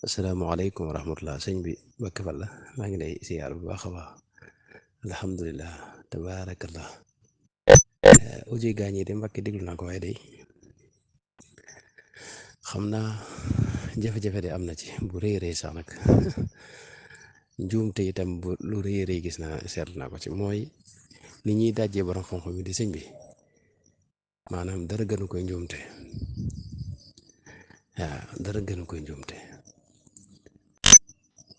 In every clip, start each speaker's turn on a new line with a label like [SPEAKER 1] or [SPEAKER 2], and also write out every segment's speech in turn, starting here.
[SPEAKER 1] asalaamaaleykum wa rahmatulah sëñ bi Mbacke Balla maa ngi lay siyaar bu baax a baax alhamdulilah tabaarakallah audio gaañ yi de Mbacke déglu naa ko waaye day xam naa jafe-jafe de am na ci bu rëy rëy sax nag njuumte itam bu lu rëy rëy gis naa seetlu naa ko ci mooy ni ñuy dajjee borom xam-xam yi di sëñ bi maanaam dara gënu koy njuumte waaw dara gënu koy njuumte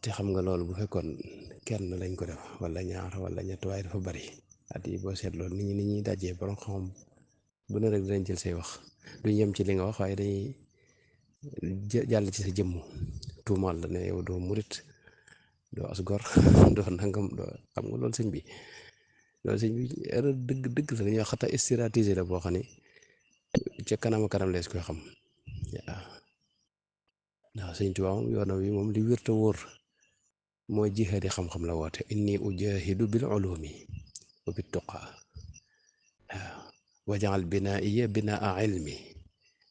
[SPEAKER 1] te xam nga loolu bu fekkoon kenn lañ ko def wala ñaar wala ñett waaye dafa bari at yi boo seetloo nit ñi ni ñuy dajjee borom xam bu ne rek dinañ jël say wax duñ yem ci li nga wax waaye dañuy jàll ci sa jëmm tuumaal la ne yow doo murit doo as gor doo nangam doo xam nga loolu sëñ bi erreur dëgg dëgg la dañuy wax xata stratégie la boo xam ne ca kanam a kanam lees koy xam waaw ndax sëñ Tuubaa moom yoonam wi moom li wér te wóor mooy jihaadi xam-xam la woote inni ujahidu bil ulumi wa bit tuqa waaw wajaal binaa iya binaa ilmi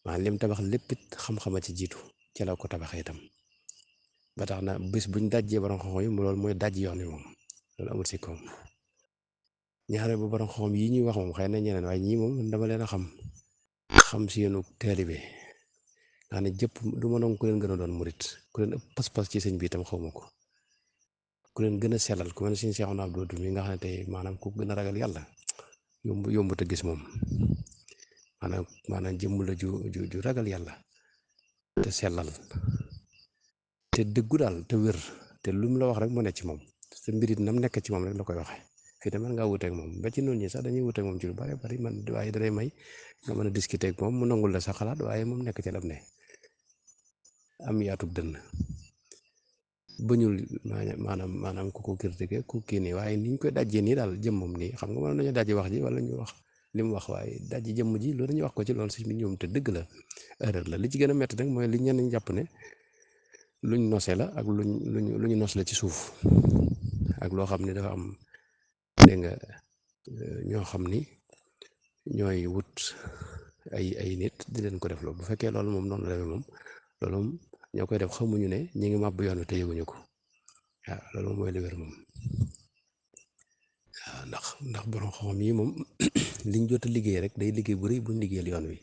[SPEAKER 1] maanaam lim tabax léppit xam-xama ci jiitu ci la ko tabaxee itam ba tax na bis buñ dajjee borom xam-xam yi loolu mooy daj yoon wi moom loolu amul si koom ñaare ba borom xam-xam yi ñuy wax moom xëy na ñeneen waaye ñii moom dama leen a xam si yéenu taalibe nga xam ne jëpp du ma noonu ku leen gën a doon murit ku leen ëpp pas-pas ci sëñ bi itam xawma ko ku leen gën a sellal ku mel ne suñu Seexuna Abdu mi nga xam ne tey maanaam ku gën a ragal yàlla yomb te gis moom maanaam jëmm la ju ragal yàlla te sellal te dëggu daal te wér te lu mu la wax rek mu nekk ci moom te mbirit nam nekk ci moom rek la koy waxee fii de mën ngaa wuteeg moom ba ci noonu ñi sax dañuy wuteeg moom ci lu bari bari man waaye danay may nga mën a discuter ak moom mu nangul la sa xalaat waaye moom nekk ci lam ne am yaatug dënn bañul maanaam ku ko critiqué ku kii nii waaye niñ koy dajjee nii daal jëmmam nii xam nga mën nañu dajji wax ji wala ñu wax li mu wax waaye dajji jëmm ji loolu dañuy wax ko ci loolu si bi ñoom te dëgg la erreur la li ci gën a métti nag mooy li ñenn ñi jàpp ne luñ nosee la ak lu ñu nos la ci suuf ak loo xam ne dafa am dégg nga ñoo xam ni ñooy wut ay nit di leen ko def loolu bu fekkee loolu moom noonu la demee moom loolu moom ñoo koy def xamuñu ne ñi ngi màbb yoon wi te yëguñu ko waaw loolu moom mooy li wér moom waaw ndax borom xam-xam yi moom liñ jot a liggéey rek day liggéey bu rëy buñ liggéeyal yoon wi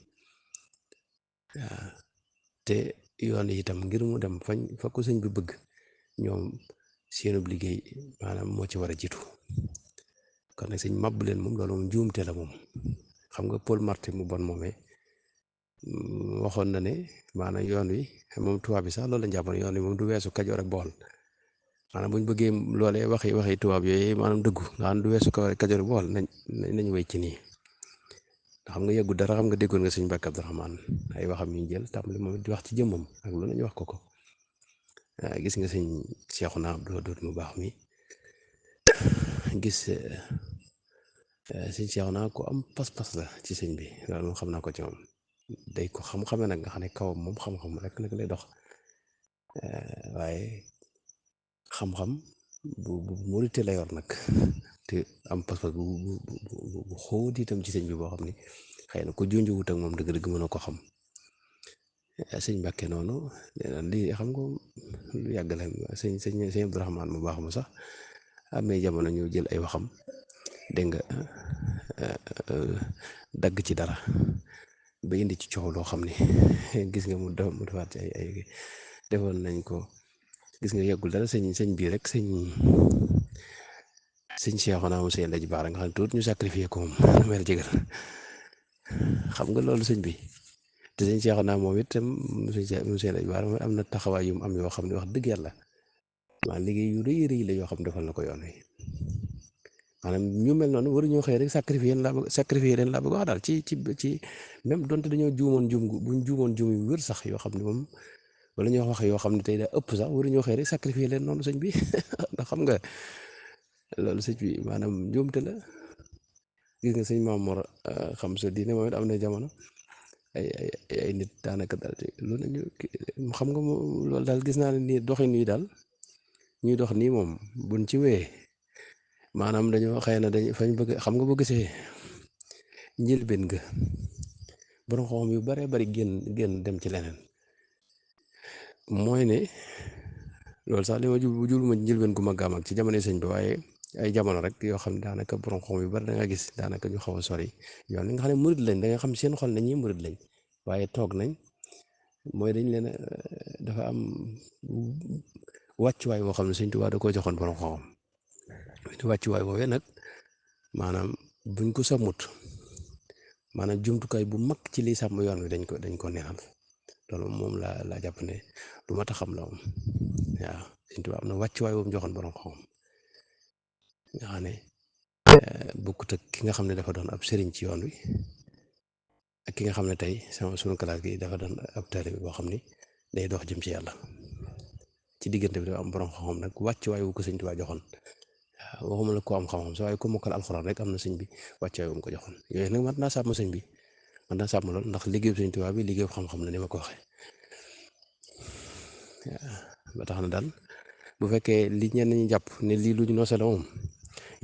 [SPEAKER 1] waaw te yoon yi itam ngir mu dem fa ko sëñ bi bëgg ñoom seenub liggéey maanaam moo ci war a jiitu kon nag sëñ màbb leen moom loolu moom njuumte la moom xam nga Paul Marty mu bon moomee waxoon na ne maanaam yoon wi moom tubaab bi sax loolu la jàppoon yoon wi moom du weesu Kajoor ak Bawol maanaam bu ñu bëggee loolee waxi tubaab yooyu maanaam dëggu nga xam du weesu Kajoor ak Bawol nañ wéy ci nii xam nga yëggu dara xam nga déggoon nga sëñ Mbàkke Abdurahmaan ay waxam yu jël tam li moom di wax ci jëmmam ak lu nañu wax ko gis nga sëñ Seexuna Abdu Wadood mu baax mi gis sëñ Seexuna ko am pas-pas la ci sëñ bi loolu moom xam naa ko ci moom day ko xam-xame nag nga xam ne kawam moom xam-xam rek nag lay dox waaye xam-xam bu murite la yor nag te am pas-pas bu xóot itam ci sëñ bi boo xam ni xëy na ko junju wut ak moom dëgg-dëgg mën a ko xam sëñ Mbàkke noonu lii xam nga lu yàgg la sëñ Abdurahmaan mu baax ma sax amee jamono ñu jël ay waxam dégg nga dagg ci dara ba indi ci coow loo xam ni gis nga mu defaat ci ay defoon nañ ko gis nga yàggul dara sëñ bii rek sëñ Seexuna mu sëñ Laji Baara nga xam ne tuut ñu sacrifié ko moom mel jëgër xam nga loolu sëñ bi te sëñ Seexuna moom itam mu sëñ Laji Baara am na taxawaay yu mu am yoo xam ne wax dëgg yàlla maanaam liggéey yu rëy rëy la yoo xam ne defal na ko yoon wi maanaam ñu mel noonu waruñoo xëy rek sacrifié leen laa bëgg wax daal ci même donte dañoo juumoon buñ juumoon juum yu wér sax yoo xam ne moom wala ñoo wax yoo xam ne tey daa ëpp sax waruñoo xëy rek sacrifié leen noonu sëñ bi ndax xam nga loolu sëñ bi maanaam njuumte la gis nga sëñ Maam Mor xam sa diine moom it am na jamono ay nit daanaka daal lu nañu xam nga loolu daal gis naa ne nii doxin yi daal ñuy dox nii moom buñ ci wéyee maanaam dañoo xëy na fañ bëgg xam nga boo gisee njëlbeen ga borom xam yu bare bari génn dem ci leneen mooy ne loolu sax li ma jublu ma njëlbeen gu ma gàmm ak ci jamono sëñ bi waaye ay jamono rek yoo xam ne daanaka borom xam yu bari da nga gis daanaka ñu xaw a sori yoon li nga xam ne murid lañ da nga xam seen xol ne ñii murid lañ waaye toog nañ mooy dañ leen dafa am wàccuwaay boo xam ne sëñ Tuubaa da koo joxoon borom xam-xam wàccuwaay boobee nag maanaam buñ ko sàmmut maanaam jumtukaay bu mag ci liy sàmm yoon wi dañ ko neexal loolu moom laa jàpp ne lu mat a xam la moom waaw sëñ Tuubaa am na wàccuwaay boobu joxoon borom xam nga xam ne bokkut ak ki nga xam ne dafa doon ab sëriñ ci yoon wi ak ki nga xam ne tey sunu classe gi dafa doon ab taalibe boo xam ni day dox jëm ci yàlla ci diggante bi dafa am borom xam-xam nag wàccuwaay wu ko sëñ Tuubaa joxoon waaw waxuma la ko am xam-xam sa waaye ko mokkal alxuraan rek am na sëñ bi wàccuwaay wu mu ko joxoon yooyu nag mat naa sàmm sëñ bi mat naa sàmm lool ndax liggéeyu sëñ Tuubaa bi liggéeyu xam-xam la ni ma ko waxee waaw ba tax na daal bu fekkee li ñenn ñi jàpp ne lii lu ñu noose la moom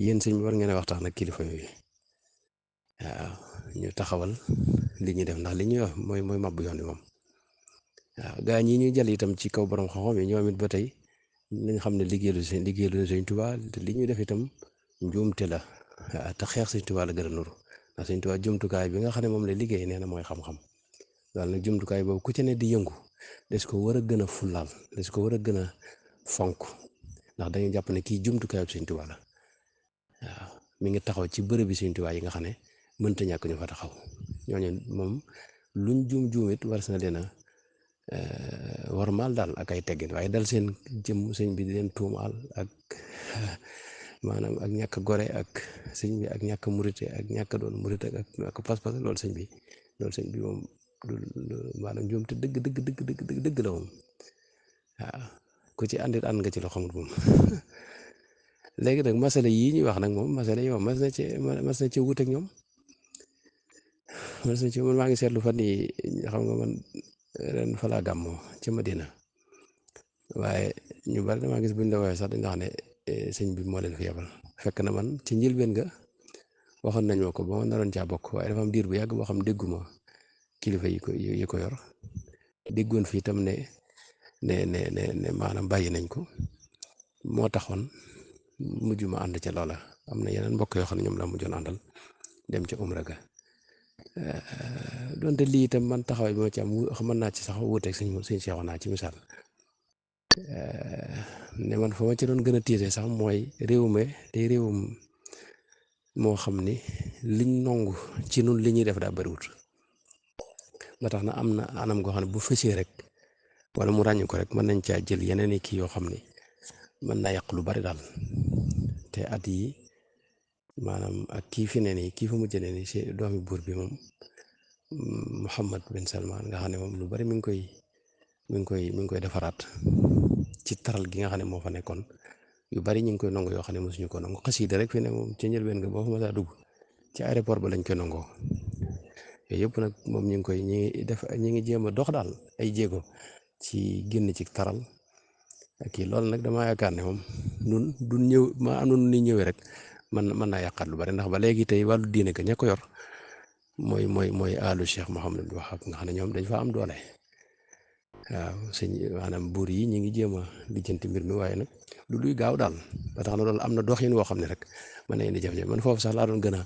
[SPEAKER 1] yéen sëñ bi war ngeen a waxtaan ak kilifa yooyu waaw ñu taxawal li ñuy def ndax li ñuy wax mooy mabbu yoon wi moom waaw gaa ñi ñuy jël itam ci kaw borom xam-xam yi ñoom it ba tey nañ xam ne liggéeylu sëñ Tuubaa te li ñuy def itam njuumte la waaw te xeex sëñ Tuubaa la gën a nuru ndax sëñ Tuubaa jumtukaay bi nga xam ne moom lay liggéey nee na mooy xam-xam daal nag jumtukaay boobu ku ci ne di yëngu des ko war a gën a fullaal des ko war a gën a fonk ndax dañu jàpp ne kii jumtukaay bi sëñ Tuubaa la waaw mi ngi taxaw ci bërëb bi sëñ Tuubaa yi nga xam ne mënta ñàkk ñu fa taxaw ñooñu moom luñ juum it war na leen a warmaal daal ak ay teggin waaye dal seen jëm sëñ bi di leen tuumaal ak maanaam ak ñàkk gore ak sëñ bi ak ñàkk murite ak ñàkk doon murite ak pas-pas loolu sëñ bi moom maanaam juum te dëgg dëgg la moom waaw ku ci àndit ànd nga ci loo xamut moom léegi nag masala yii ñuy wax nag moom masala yi moom mas na ci wut ak ñoom man maa ngi seetlu fan yi xam nga man ren fa laa gàmmoo ca Madina waaye ñu bari damaa gis buñ la woowee sax dañ nga xam ne sëñ bi moo leen fi yebal fekk na man ci njëlbeen nga waxoon nañ ma ko ba ma naroon caa bokk waaye dafa am diir bu yàgg boo xam dégguma kilifa yi ko yor déggoon fii itam ne maanaam bàyyi nañ ko moo taxoon mujj ma ànd ca loola am na yeneen mbokk yoo xam ne ñoom la mujjoon àndal dem ca umra ga donte lii itam man taxawaay bi ma ci am mën naa ci sax wuuteeg sëñ Seexu naa ci misaal ne man fa ma ci doon gën a tiise sax mooy réew mi day réewum moo xam ni liñ nongu ci nun li ñuy def daa bariwut ba tax na am na anam goo xam ne bu fësee rek wala mu ràññ ko rek mën nañ caa jël yeneen i kii yoo xam ni mën naa yàq lu bari daal te at yi maanaam ak kii fi ne nii kii fa mujj ne nii si doomi buur bi moom Muhammad bin Salman nga xam ne moom lu bari mi ngi koy defaraat ci taral gi nga xam ne moo fa nekkoon yu bari ñu ngi koy nongo yoo xam ne mosuñu ko nangu xasida rek fi ne moom ci njëlbeen nga boo fa mësaa dugg ci aéroport ba lañ koy nangoo yooyu yëpp nag moom ñi ngi jéem a dox daal ay jéego ci génn ci taral ak kii loolu nag damaa yaakaar ne moom du ñëw ma am na nu ñuy ñëwee rek mën naa yàqaat lu bari ndax ba léegi tey wàllu diine ka ña ko yor mooy alu Cheikh Mouhamadou Wahab nga xam ne ñoom dañ fa am doole waaw maanaam buur yi ñu ngi jéem a lijjanti mbir mi waaye nag lu luy gaaw daal ba tax na loolu am na doxin woo xam ne rek mën na indi jafe-jafe man foofu sax laa doon gën a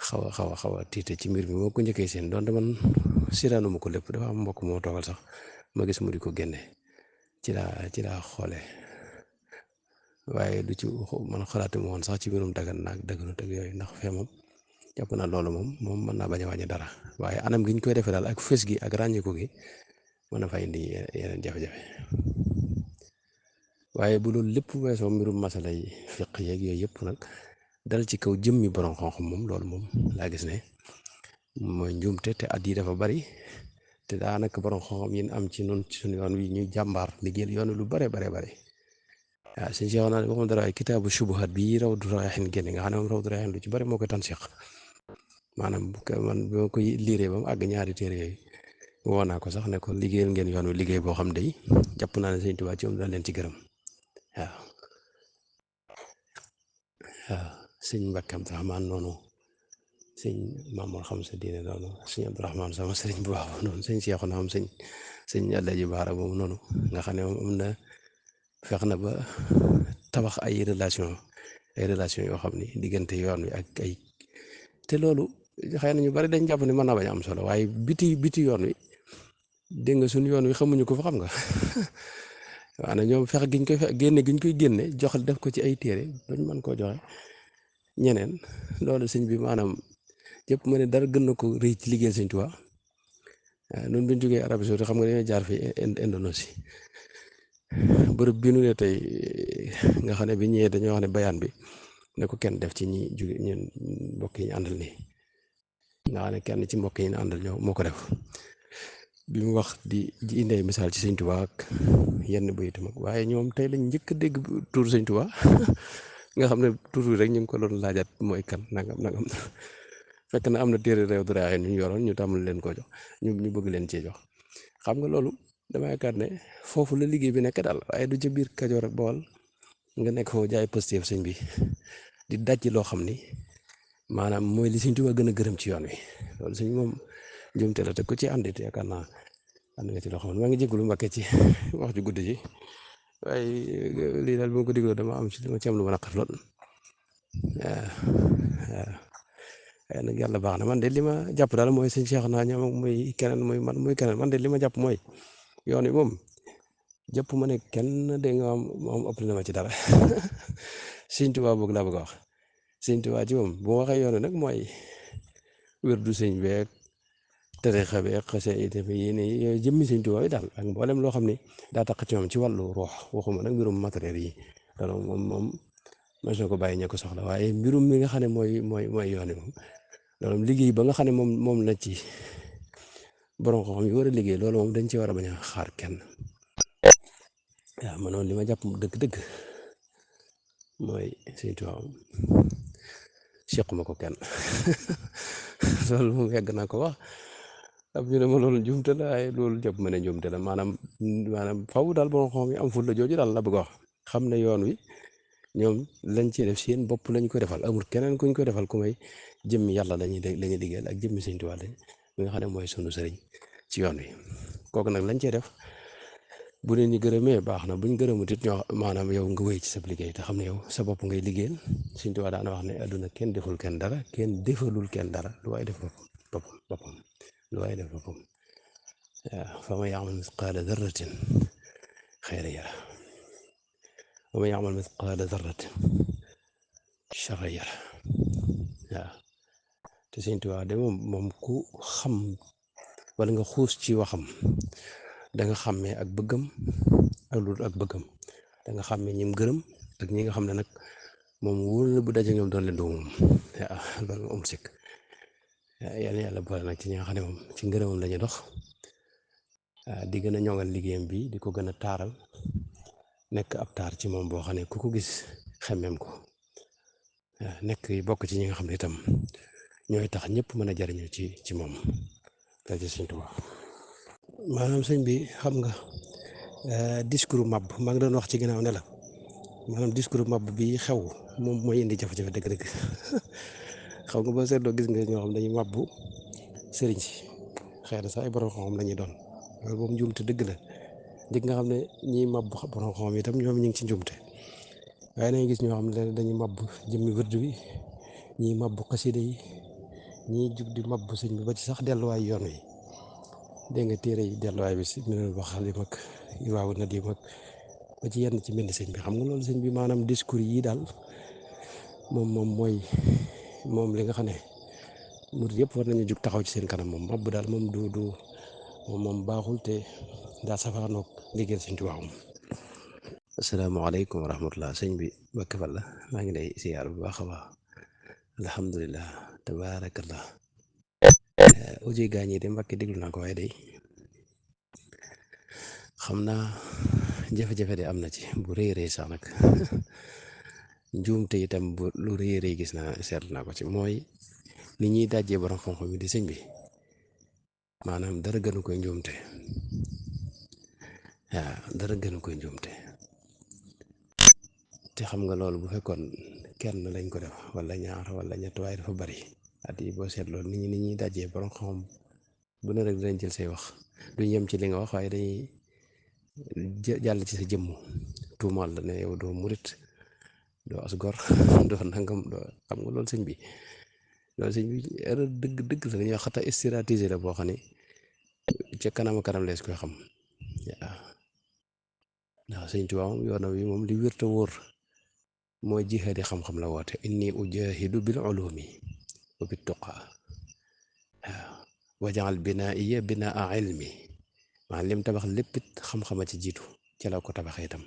[SPEAKER 1] xaw a tiite ci mbir mi moo ko njëkkee seen donte man siraanu ma ko lépp dafa am mbokk moo toogal sax ma gis mu di ko génne ci laa xoole waaye du ci man xalaatu ma woon sax ci mbirum dagan naag dëgganut ak yooyu ndax fee moom jàpp naa loolu moom mën naa bañ a wàññi dara waaye anam gi ñu koy defee daal ak fës gi ak ràññiku gi mën na fa indi yeneen jafe-jafe waaye bu loolu lépp weesoo mbirum masala yi fiq yeeg yooyu yëpp nag dal ci kaw jëmmi borom xam-xam moom loolu moom laa gis ne mooy njuumte te at yi dafa bari te daanaka borom xam-xam yi am ci noonu ci suñu yoon wi ñuy jàmbaar liggéeyal yoon lu bare bare waaw suñu seexoon naa ne waxuma dara ay kitaabu subuhat bi Rawdu Rayaahiin génne nga xam ne moom Rawdu Rayaahiin lu ci bari moo koy tan seex maanaam man bi ma koy liiree ba mu àgg ñaari téere yooyu woo naa ko sax ne ko liggéeyal ngeen yoon wi liggéey boo xam day jàpp naa ne Sëñ Tuubaa ci moom dana leen ci gërëm waaw sëñ Mbàkke Abdurahmaan noonu sëñ Maamoor xam sa diine noonu sëñ Abdurahmaan sama sëriñ bu baax noonu sëñ Seexu naa am sëñ sëñ Alaaji Baara boobu noonu nga xam ne moom am na fex na ba tabax ay relation yoo xam ni diggante yoon wi ak ay te loolu xëy na ñu bari dañ jàpp ne mën naa bañ a am solo waaye biti yoon wi dégg nga suñu yoon wi xamuñu ko fa xam nga maanaam ñoom fex giñ koy giñ koy génne jox def ko ci ay téere bañ mën koo joxe ñeneen loolu sëñ bi maanaam yëpp ma ne dara gën na ko rëy ci liggéeyal sëñ Tuubaa noonu bi ñu jógee Arabie Saoudite xam nga dañoo jaar fi Indonésie bërëb bi nu ne tey nga xam ne bi ñëwee dañoo wax ne bayaan bi ne ko kenn def ci ñi jóge ñun mbokk yi ñu àndal nii nga xam ne kenn ci mbokk yi ñu àndal ñoo moo ko def bi mu wax di indee misaal ci sëñ Tuubaa ak yenn bayit mag waaye ñoom tey lañ njëkk a dégg tur sëñ Tuubaa nga xam ne tur bi rek ñu ngi ko doon laajaat mooy kan nangam fekk na am na téere réew dara ñu yoroon ñu tàmbali leen koo jox ñu bëgg leen cee jox xam nga loolu dama yaakaar ne foofu la liggéey bi nekk daal waaye du ca biir Kajoor ak Bawol nga nekk foofu jaay positif sëñ bi di daj loo xam ni maanaam mooy li sëñ Tuubaa gën a gërëm ci yoon wi loolu sëñ moom njuumte la te ku ci àndit yaakaar naa ànd nga ci loo xam ne maa ngi jégalu Mbàkke ci wax ju guddi ji waaye lii daal bu ma ko digloo dama am ci am lu ma naqar lool waaw waaye nag yàlla baax na man de li ma jàpp daal mooy sëñ Cheikh naa ñoom muy keneen muy man de li ma jàpp mooy yoon wi moom jàpp ma ne kenn de nga moom ëpp na ma ci dara sëñ Tuubaa boog laa bëgg a wax sëñ Tuubaa ci moom bu ma waxee yoon wi nag mooy wér du sëñ beeg tariixa beeg xase itam yéen yooyu jëmmi sëñ Tuubaa yi daal ak mboolem loo xam ne daa tax ci moom ci wàllu ruux waxuma nag mbirum matériel yi loolu moom mos na ko bàyyi ña ko soxla waaye mbirum mi nga xam ne mooy yoon wi moom loolu liggéey ba nga xam ne moom la ci borom xam-xam yi war a liggéey loolu moom dañ ci war a bañ a xaar kenn waaw man noonu li ma jàpp dëgg-dëgg mooy sëñ Tuubaa moom sequma ko kenn loolu moom yàgg naa ko wax am ñu ne ma loolu njuumte la waaye loolu jàpp ma ne njuumte la maanaam faw daal borom xam-xam yi am ful la jooju daal la bëgg a wax xam ne yoon wi ñoom lañ ci def seen bopp lañ ko defal amul keneen kuñ ko defal ku may jëmmi yàlla lañuy liggéeyal ak jëmmi sëñ Tuubaa lañ mi nga xam ne mooy sunu sëriñ ci yoon wi kooku nag lañ cee def bu leen ñu gërëmee baax na buñ gërëmut it ñoo maanaam yow nga wéy ci sa liggéey te xam ne yow sa bopp ngay liggéeyal sëñ Tuubaa daana wax ne àdduna kenn deful kenn dara kenn defalul kenn dara lu waay def boppam lu waay def boppam waaw fa man ya'mal misqaala darratin xayran yarah wa man ya'mal misqaala darratin sharran yarah waaw te sëñ Tuubaa de moom ku xam wala nga xuus ci waxam da nga xàmmee ak bëggam ak lu ak bëggam da nga xàmmee ñim gërëm ak ñi nga xam ne nag moom wóor na bu daje ñoom doon leen doo moom waaw loolu moom amul sikk yal na yàlla boole nag ci ñi nga xam ne moom ci ngërëmam lañuy dox di gën a ñoŋal liggéeyam bi di ko gën a taaral nekk ab taar ci moom boo xam ne ku ko gis xemmeem ko nekk bokk ci ñi nga xam ne itam ñooy tax ñëpp mën a jariñu ci moom rajo Sëñ Tuubaa maanaam sëñ bi xam nga discours màbb maa ngi doon wax ci ginnaaw ne la maanaam discours màbb bi xew moom mooy indi jafe-jafe dëgg-dëgg xam nga boo seetloo gis nga ñoo xam dañuy màbbu sëriñ si xëy na sax ay borom xam-xam la ñuy doon loolu moom njuumte dëgg la dëgg nga xam ne ñiy màbbu borom xam-xam itam ñoom ñu ngi ci njuumte waaye nañu gis ñoo xam ne dañuy màbbu jëmmi wërdu bi ñiy màbbu xasida yi ñiy jug di màbbu sëñ bi ba ci sax delluwaay yoon wi dégg nga téere yi delluwaay bi si minal baxali mag waaw na di mag ba ci yenn ci mbind sëñ bi xam nga loolu sëñ bi maanaam discours yi daal moom li nga xam ne murid yëpp war nañu jug taxaw ci seen kanam moom màbb daal moom du moom baaxul te daa safaanoog liggéeyal sëñ Tuubaa moom. asalaamaaleykum wa rahmatullah sëñ bi Mbàkke Balla maa ngi lay siyaar bu baax a baax alhamdulilah tabaarakallah audio gaañ yi de Mbàkke déglu naa ko waaye day xam naa jafe-jafe de am na ci bu rëy rëy sax nag njuumte itam bu lu rëy rëy gis naa seetlu naa ko ci mooy ni ñuy dajjee borom xam-xam yi di sëñ bi maanaam dara gënu koy njuumte waaw dara gënu koy njuumte te xam nga loolu bu fekkoon kenn lañ ko def wala ñaar wala ñett waaye dafa bari at yi boo seetloo ni ñuy dajjee borom xam bu ne rek dinañ jël say wax duñ yem ci li nga wax waaye dañuy jàll ci sa jëmm tuumaal la ne yow doo murit doo as gor doo nangam doo xam nga loolu sëñ bi loolu sëñ bi erreur dëgg dëgg la dañuy wax xata stratégie la boo xam ne ca kanam a kanam lees koy xam waaw ndax sëñ Tuubaa moom yoonam wi moom li wér te wóor mooy jihaadi xam-xam la woote inni ujahidu bil ulumi wa bit tuqa waaw wajaal binaa iya binaa ilmi maanaam lim tabax léppit xam-xama ci jiitu ca la ko tabaxee itam